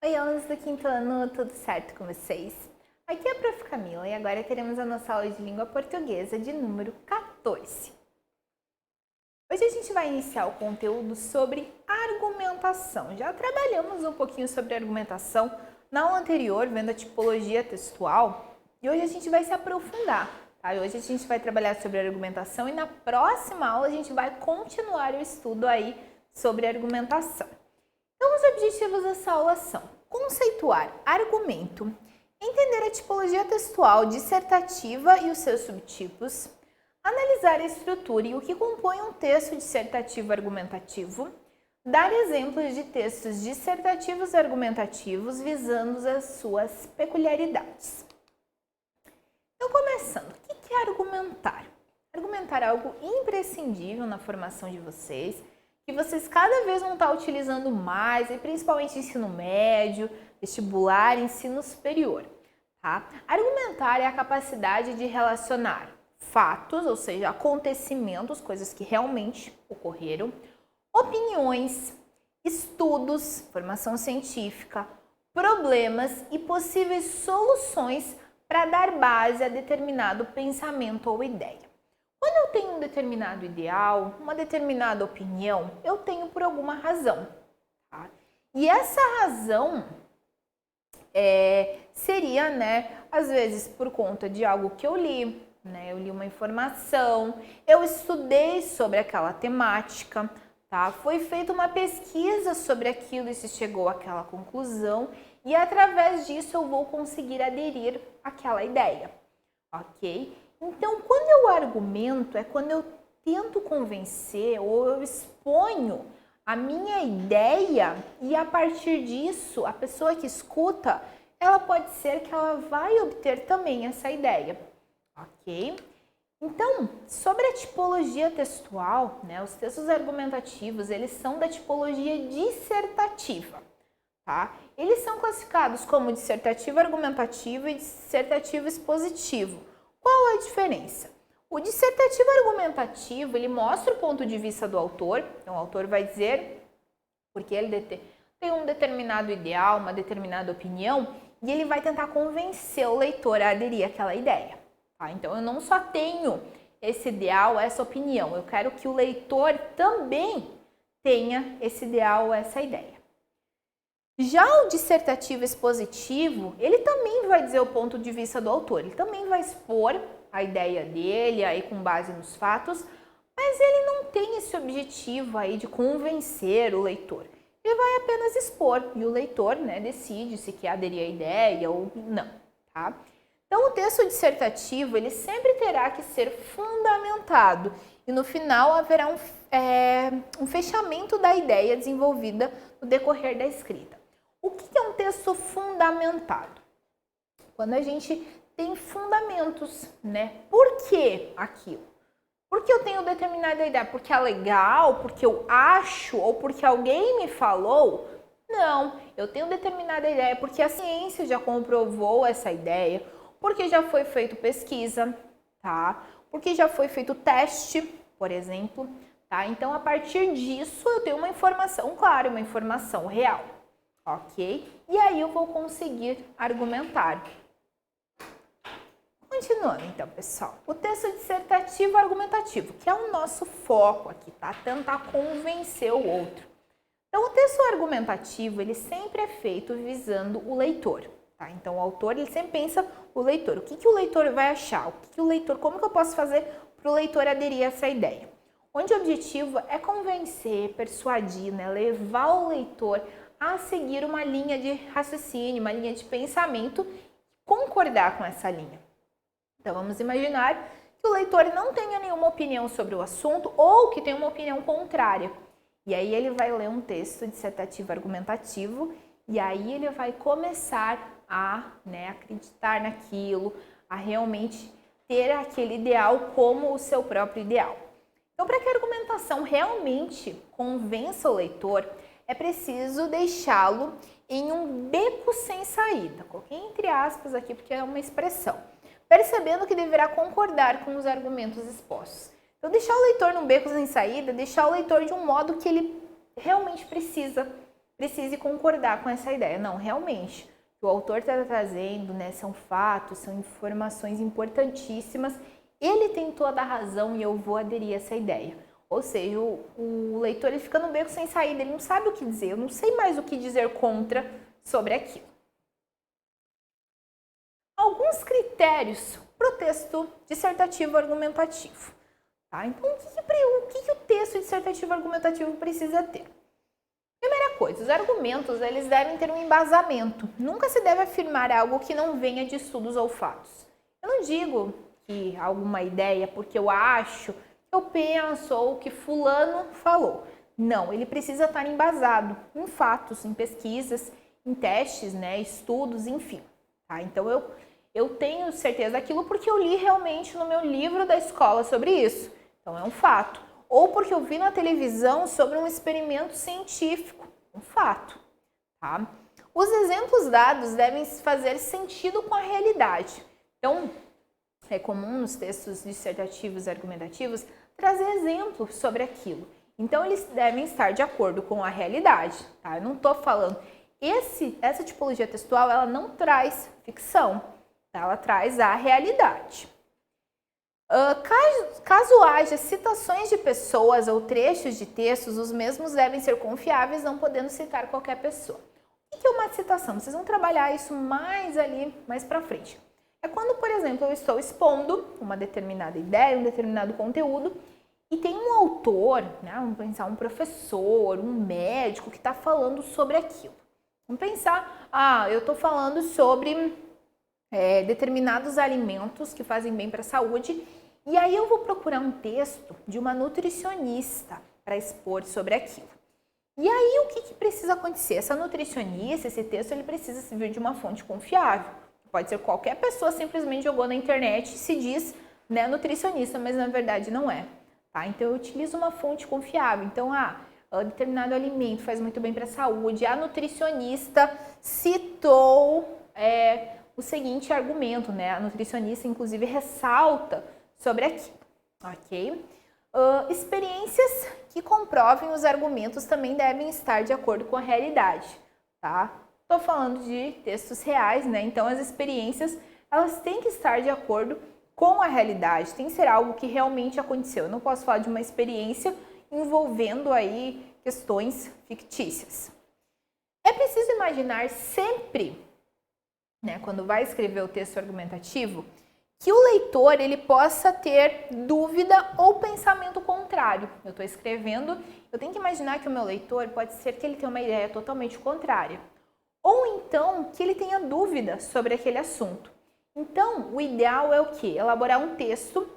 Oi, alunos do quinto ano, tudo certo com vocês? Aqui é a Prof. Camila e agora teremos a nossa aula de língua portuguesa de número 14. Hoje a gente vai iniciar o conteúdo sobre argumentação. Já trabalhamos um pouquinho sobre argumentação na aula anterior, vendo a tipologia textual, e hoje a gente vai se aprofundar. Tá? Hoje a gente vai trabalhar sobre argumentação e na próxima aula a gente vai continuar o estudo aí sobre argumentação. Então, os objetivos dessa aula são conceituar argumento, entender a tipologia textual dissertativa e os seus subtipos, analisar a estrutura e o que compõe um texto dissertativo argumentativo, dar exemplos de textos dissertativos e argumentativos visando as suas peculiaridades. Então, começando, o que é argumentar? Argumentar é algo imprescindível na formação de vocês, que vocês cada vez vão estar utilizando mais, e principalmente ensino médio, vestibular, ensino superior. Tá? Argumentar é a capacidade de relacionar fatos, ou seja, acontecimentos, coisas que realmente ocorreram, opiniões, estudos, formação científica, problemas e possíveis soluções para dar base a determinado pensamento ou ideia. Quando eu tenho um determinado ideal, uma determinada opinião, eu tenho por alguma razão. Tá? E essa razão seria, às vezes por conta de algo que eu li, eu li uma informação, eu estudei sobre aquela temática, tá? Foi feita uma pesquisa sobre aquilo e se chegou àquela conclusão, e através disso eu vou conseguir aderir àquela ideia, ok? Então, quando eu argumento, é quando eu tento convencer ou eu exponho a minha ideia e a partir disso, a pessoa que escuta, ela pode ser que ela vai obter também essa ideia, ok? Então, sobre a tipologia textual, os textos argumentativos, eles são da tipologia dissertativa, tá? Eles são classificados como dissertativo argumentativo e dissertativo expositivo. Qual a diferença? O dissertativo argumentativo, ele mostra o ponto de vista do autor, então o autor vai dizer porque ele tem um determinado ideal, uma determinada opinião, e ele vai tentar convencer o leitor a aderir àquela ideia. Tá? Então eu não só tenho esse ideal, essa opinião, eu quero que o leitor também tenha esse ideal, essa ideia. Já o dissertativo expositivo, ele também vai dizer o ponto de vista do autor, ele também vai expor a ideia dele aí com base nos fatos, mas ele não tem esse objetivo aí de convencer o leitor. Ele vai apenas expor e o leitor, decide se quer aderir à ideia ou não, tá? Então o texto dissertativo, ele sempre terá que ser fundamentado e no final haverá um fechamento da ideia desenvolvida no decorrer da escrita. O que é um texto fundamentado? Quando a gente tem fundamentos, Por que aquilo? Porque eu tenho determinada ideia? Porque é legal? Porque eu acho? Ou porque alguém me falou? Não, eu tenho determinada ideia porque a ciência já comprovou essa ideia, porque já foi feito pesquisa, tá? Porque já foi feito teste, por exemplo, tá? Então, a partir disso, eu tenho uma informação clara, uma informação real. Ok? E aí eu vou conseguir argumentar. Continuando então, pessoal. O texto dissertativo argumentativo, que é o nosso foco aqui, tá? Tentar convencer o outro. Então, o texto argumentativo, ele sempre é feito visando o leitor, tá? Então, o autor, ele sempre pensa o leitor. O que o leitor vai achar? Como que eu posso fazer para o leitor aderir a essa ideia? Onde o objetivo é convencer, persuadir, levar o leitor a seguir uma linha de raciocínio, uma linha de pensamento, concordar com essa linha. Então, vamos imaginar que o leitor não tenha nenhuma opinião sobre o assunto ou que tenha uma opinião contrária. E aí ele vai ler um texto dissertativo argumentativo e aí ele vai começar a acreditar naquilo, a realmente ter aquele ideal como o seu próprio ideal. Então, para que a argumentação realmente convença o leitor, é preciso deixá-lo em um beco sem saída. Coloquei entre aspas aqui porque é uma expressão. Percebendo que deverá concordar com os argumentos expostos. Então, deixar o leitor num beco sem saída, deixar o leitor de um modo que ele realmente precisa precise concordar com essa ideia. Não, realmente, o autor está trazendo, né, são fatos, são informações importantíssimas, ele tem toda a razão e eu vou aderir a essa ideia. Ou seja, o leitor ele fica no beco sem saída, ele não sabe o que dizer, eu não sei mais o que dizer contra sobre aquilo. Alguns critérios para o texto dissertativo argumentativo. Tá? Então, o que o texto dissertativo argumentativo precisa ter? Primeira coisa, os argumentos eles devem ter um embasamento. Nunca se deve afirmar algo que não venha de estudos ou fatos. Eu não digo que alguma ideia porque eu acho, eu penso ou que fulano falou. Não, ele precisa estar embasado em fatos, em pesquisas, em testes, né, estudos, enfim. Tá? Então, eu tenho certeza daquilo porque eu li realmente no meu livro da escola sobre isso. Então, é um fato. Ou porque eu vi na televisão sobre um experimento científico. Um fato. Tá? Os exemplos dados devem fazer sentido com a realidade. Então, é comum nos textos dissertativos e argumentativos trazer exemplos sobre aquilo. Então, eles devem estar de acordo com a realidade. Tá? Eu não estou falando... Essa tipologia textual, ela não traz ficção. Tá? Ela traz a realidade. Caso haja citações de pessoas ou trechos de textos, os mesmos devem ser confiáveis, não podendo citar qualquer pessoa. O que é uma citação? Vocês vão trabalhar isso mais para frente. É quando, por exemplo, eu estou expondo uma determinada ideia, um determinado conteúdo, e tem um autor, né, vamos pensar um professor, um médico que está falando sobre aquilo. Vamos pensar, eu estou falando sobre determinados alimentos que fazem bem para a saúde, e aí eu vou procurar um texto de uma nutricionista para expor sobre aquilo. E aí o que precisa acontecer? Essa nutricionista, esse texto, ele precisa vir de uma fonte confiável. Pode ser qualquer pessoa simplesmente jogou na internet e se diz, né, nutricionista, mas na verdade não é. Tá? Então eu utilizo uma fonte confiável. Então, determinado alimento faz muito bem para a saúde. A nutricionista citou o seguinte argumento, né? A nutricionista, inclusive, ressalta sobre aquilo, ok? Experiências que comprovem os argumentos também devem estar de acordo com a realidade, tá? Estou falando de textos reais, né? Então, as experiências, elas têm que estar de acordo com a realidade, tem que ser algo que realmente aconteceu. Eu não posso falar de uma experiência envolvendo aí questões fictícias. É preciso imaginar sempre, né, quando vai escrever o texto argumentativo, que o leitor ele possa ter dúvida ou pensamento contrário. Eu estou escrevendo, eu tenho que imaginar que o meu leitor pode ser que ele tenha uma ideia totalmente contrária. Ou então que ele tenha dúvida sobre aquele assunto. Então, o ideal é o quê? Elaborar um texto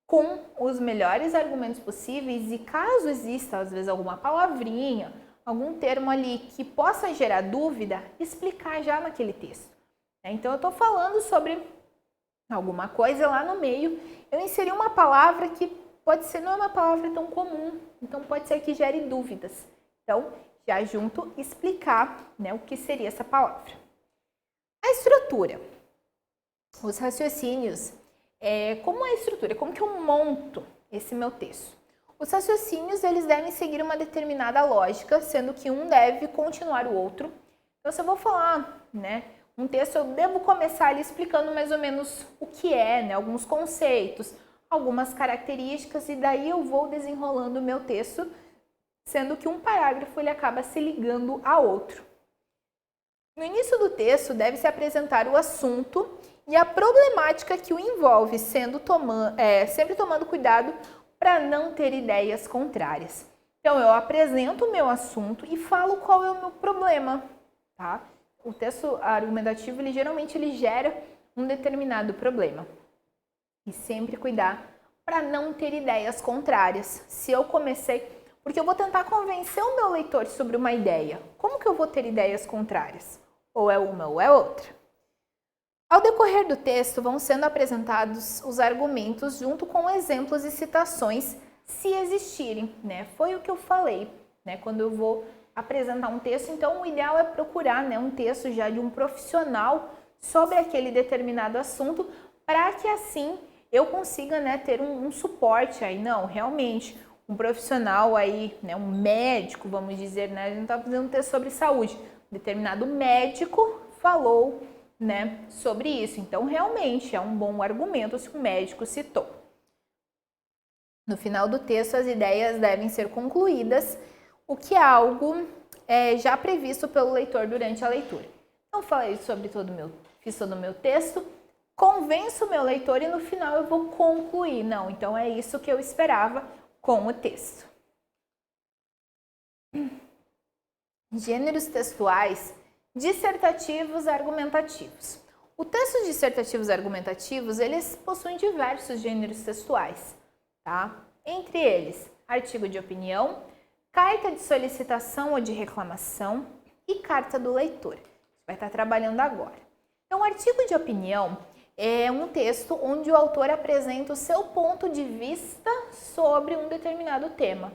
com os melhores argumentos possíveis e caso exista, às vezes, alguma palavrinha, algum termo ali que possa gerar dúvida, explicar já naquele texto. Então, eu estou falando sobre alguma coisa lá no meio, eu inseri uma palavra que pode ser, não é uma palavra tão comum, então pode ser que gere dúvidas. Então, já junto explicar, né, o que seria essa palavra. A estrutura. Os raciocínios, como é a estrutura? Como que eu monto esse meu texto? Os raciocínios, eles devem seguir uma determinada lógica, sendo que um deve continuar o outro. Então, se eu vou falar, né, um texto, eu devo começar ali explicando mais ou menos o que é, né, alguns conceitos, algumas características, e daí eu vou desenrolando o meu texto, sendo que um parágrafo ele acaba se ligando a outro. No início do texto, deve-se apresentar o assunto e a problemática que o envolve, sempre tomando cuidado para não ter ideias contrárias. Então, eu apresento o meu assunto e falo qual é o meu problema, tá? O texto argumentativo, geralmente gera um determinado problema. E sempre cuidar para não ter ideias contrárias. Se eu comecei... Porque eu vou tentar convencer o meu leitor sobre uma ideia. Como que eu vou ter ideias contrárias? Ou é uma ou é outra. Ao decorrer do texto, vão sendo apresentados os argumentos junto com exemplos e citações, se existirem, né? Foi o que eu falei, né? Quando eu vou apresentar um texto, então o ideal é procurar, né, um texto já de um profissional sobre aquele determinado assunto, para que assim eu consiga, né, ter um suporte aí. Não, realmente, um profissional aí, né, um médico, vamos dizer, né, a gente não está fazendo um texto sobre saúde, determinado médico falou, né, sobre isso. Então, realmente é um bom argumento se o médico citou. No final do texto, as ideias devem ser concluídas, o que é algo já previsto pelo leitor durante a leitura. Então, fiz todo o meu texto, convenço o meu leitor e no final eu vou concluir. Não, então é isso que eu esperava com o texto. Gêneros textuais dissertativos argumentativos. O texto dissertativos argumentativos, eles possuem diversos gêneros textuais, tá? Entre eles, artigo de opinião, carta de solicitação ou de reclamação e carta do leitor. A gente vai estar trabalhando agora. Então, o artigo de opinião é um texto onde o autor apresenta o seu ponto de vista sobre um determinado tema.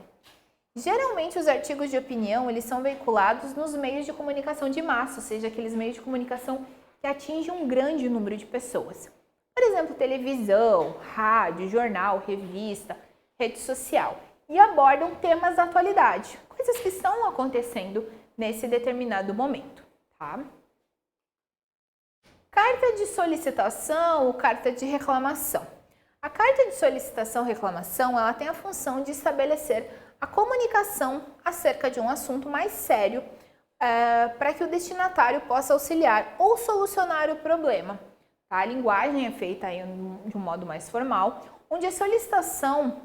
Geralmente, os artigos de opinião, eles são veiculados nos meios de comunicação de massa, ou seja, aqueles meios de comunicação que atingem um grande número de pessoas. Por exemplo, televisão, rádio, jornal, revista, rede social. E abordam temas da atualidade, coisas que estão acontecendo nesse determinado momento, tá? Carta de solicitação ou carta de reclamação. A carta de solicitação-reclamação, ela tem a função de estabelecer a comunicação acerca de um assunto mais sério para que o destinatário possa auxiliar ou solucionar o problema. Tá? A linguagem é feita aí de um modo mais formal, onde a solicitação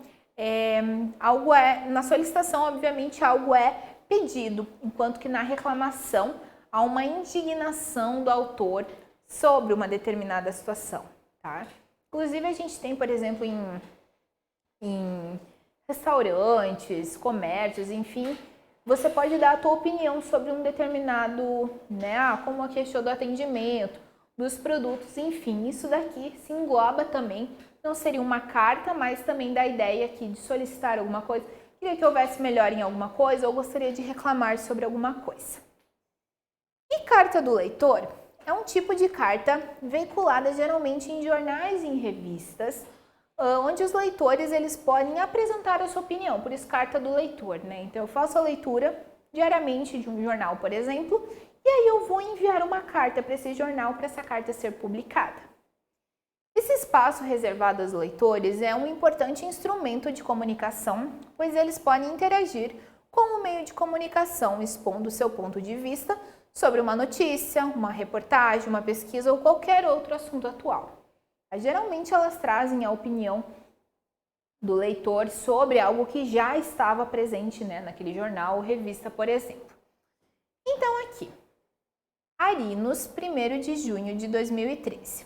na solicitação, obviamente, algo é pedido, enquanto que na reclamação há uma indignação do autor sobre uma determinada situação. Tá? Inclusive, a gente tem, por exemplo, em restaurantes, comércios, enfim, você pode dar a tua opinião sobre um determinado, né, como a questão do atendimento, dos produtos, enfim, isso daqui se engloba também, não seria uma carta, mas também da ideia aqui de solicitar alguma coisa, queria que houvesse melhor em alguma coisa ou gostaria de reclamar sobre alguma coisa. E carta do leitor é um tipo de carta veiculada geralmente em jornais e em revistas, onde os leitores eles podem apresentar a sua opinião, por isso carta do leitor, né? Então eu faço a leitura diariamente de um jornal, por exemplo, e aí eu vou enviar uma carta para esse jornal para essa carta ser publicada. Esse espaço reservado aos leitores é um importante instrumento de comunicação, pois eles podem interagir com o meio de comunicação, expondo o seu ponto de vista sobre uma notícia, uma reportagem, uma pesquisa ou qualquer outro assunto atual. Geralmente elas trazem a opinião do leitor sobre algo que já estava presente, né, naquele jornal ou revista, por exemplo. Então aqui, Arinos, 1º de junho de 2013.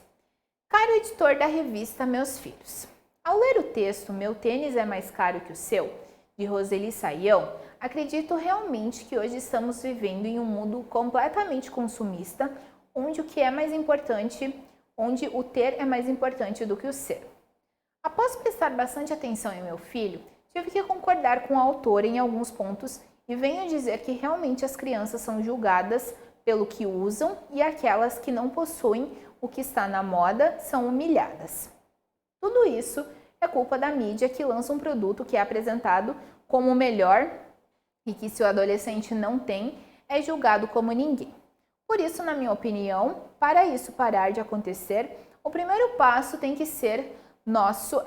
Caro editor da revista Meus Filhos, ao ler o texto Meu Tênis é Mais Caro que o Seu, de Roseli Saião, acredito realmente que hoje estamos vivendo em um mundo completamente consumista, onde o que é mais importante, onde o ter é mais importante do que o ser. Após prestar bastante atenção em meu filho, tive que concordar com o autor em alguns pontos e venho dizer que realmente as crianças são julgadas pelo que usam e aquelas que não possuem o que está na moda são humilhadas. Tudo isso é culpa da mídia que lança um produto que é apresentado como o melhor e que, se o adolescente não tem, é julgado como ninguém. Por isso, na minha opinião, para isso parar de acontecer, o primeiro passo tem que ser nosso,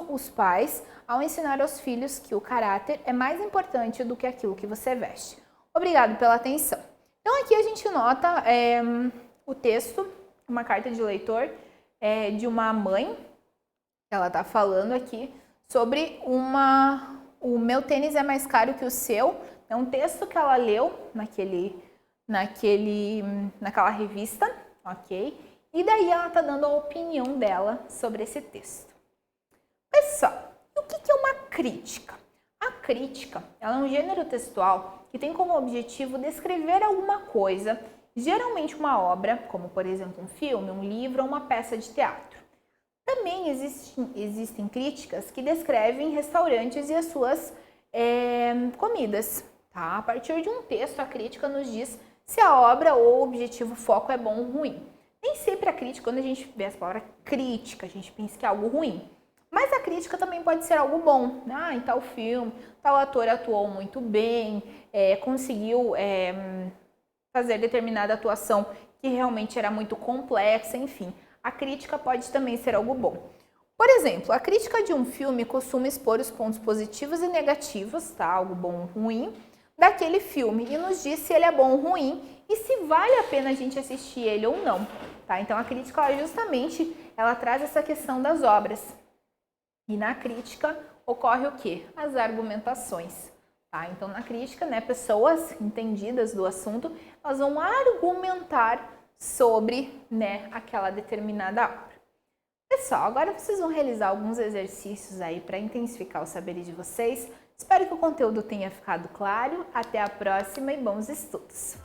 os pais, ao ensinar aos filhos que o caráter é mais importante do que aquilo que você veste. Obrigado pela atenção. Então, aqui a gente nota o texto, uma carta de leitor de uma mãe. Ela está falando aqui sobre o meu tênis é mais caro que o seu. É um texto que ela leu naquela revista, ok? E daí ela está dando a opinião dela sobre esse texto. Pessoal, o que é uma crítica? A crítica ela é um gênero textual que tem como objetivo descrever alguma coisa, geralmente uma obra, como por exemplo um filme, um livro ou uma peça de teatro. Também existem críticas que descrevem restaurantes e as suas comidas. Tá? A partir de um texto, a crítica nos diz se a obra ou o objetivo foco é bom ou ruim. Nem sempre a crítica, quando a gente vê essa palavra crítica, a gente pensa que é algo ruim. Mas a crítica também pode ser algo bom, né? Ah, em tal filme, tal ator atuou muito bem, conseguiu fazer determinada atuação que realmente era muito complexa, enfim. A crítica pode também ser algo bom. Por exemplo, a crítica de um filme costuma expor os pontos positivos e negativos, tá? Algo bom ou ruim, daquele filme e nos diz se ele é bom ou ruim e se vale a pena a gente assistir ele ou não, tá? Então a crítica ela traz essa questão das obras. E na crítica ocorre o quê? As argumentações, tá? Então na crítica, né, pessoas entendidas do assunto, elas vão argumentar sobre, né, aquela determinada obra. Pessoal, agora vocês vão realizar alguns exercícios aí para intensificar o saber de vocês. Espero que o conteúdo tenha ficado claro. Até a próxima e bons estudos!